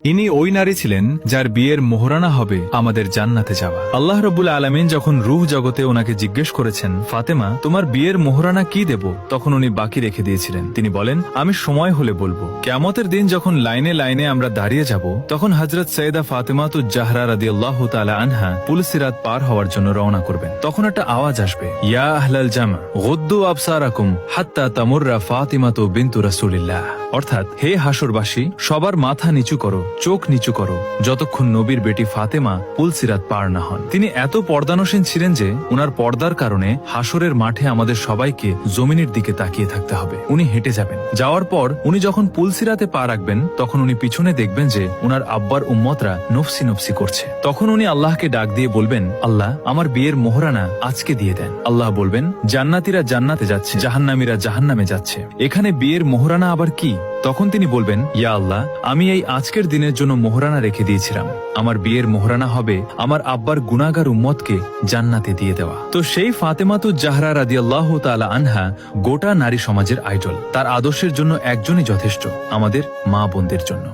ইনি ওই নারী ছিলেন যার বিয়ের মোহরানা হবে আমাদের জান্নাতে যাওয়া। আল্লাহ রাব্বুল আলামিন যখন রূহ জগতে ওনাকে জিজ্ঞেস করেছেন, ফাতেমা তোমার বিয়ের মোহরানা কি দেব, তখন উনি বাকি রেখে দিয়েছিলেন। তিনি বলেন, আমি সময় হলে বলবো। কিয়ামতের দিন যখন লাইনে লাইনে আমরা দাঁড়িয়ে যাব, তখন হযরত সৈয়দা ফাতেমাতুজ জাহরা রাদিয়াল্লাহু তাআলা আনহা পুলসিরাত পার হওয়ার জন্য রওনা করবেন। তখন একটা আওয়াজ আসবে, ইয়া আহলাল জামা গুদ্দু আবসারাকুম হাত্তা তামুররা ফাতিমাতু বিনতু রাসূলিল্লাহ। অর্থাৎ, হে হাসরবাসী, সবার মাথা নিচু করো, চোখ নিচু করো, যতক্ষণ নবীর বেটি ফাতেমা পুলসিরাত পার না হন। তিনি এত পর্দানসীন ছিলেন যে উনার পর্দার কারণে হাসরের মাঠে আমাদের সবাইকে জমিনের দিকে তাকিয়ে থাকতে হবে। উনি হেঁটে যাবেন, যাওয়ার পর উনি যখন পুলসিরাতে পা রাখবেন, তখন উনি পিছনে দেখবেন যে উনার আব্বার উম্মতরা নফসি নফসি করছে। তখন উনি আল্লাহকে ডাক দিয়ে বলবেন, আল্লাহ আমার বিয়ের মোহরানা আজকে দিয়ে দেন। আল্লাহ বলবেন, জান্নাতীরা জান্নাতে যাচ্ছে, জাহান্নামীরা জাহান্নামে যাচ্ছে, এখানে বিয়ের মোহরানা আবার কি? তখন তিনি বলবেন, ইয়া আল্লাহ, আমি এই আজকের দিনের জন্য মোহরানা রেখে দিয়েছিলাম। আমার বিয়ের মোহরানা হবে আমার আব্বার গুনাহগার উম্মতকে জান্নাতে দিয়ে দেওয়া। তো সেই ফাতেমাতুজ জাহরা রাদিয়াল্লাহু তাআলা আনহা গোটা নারী সমাজের আইডল। তার আদর্শের জন্য একজনই যথেষ্ট, আমাদের মা বোনদের জন্য।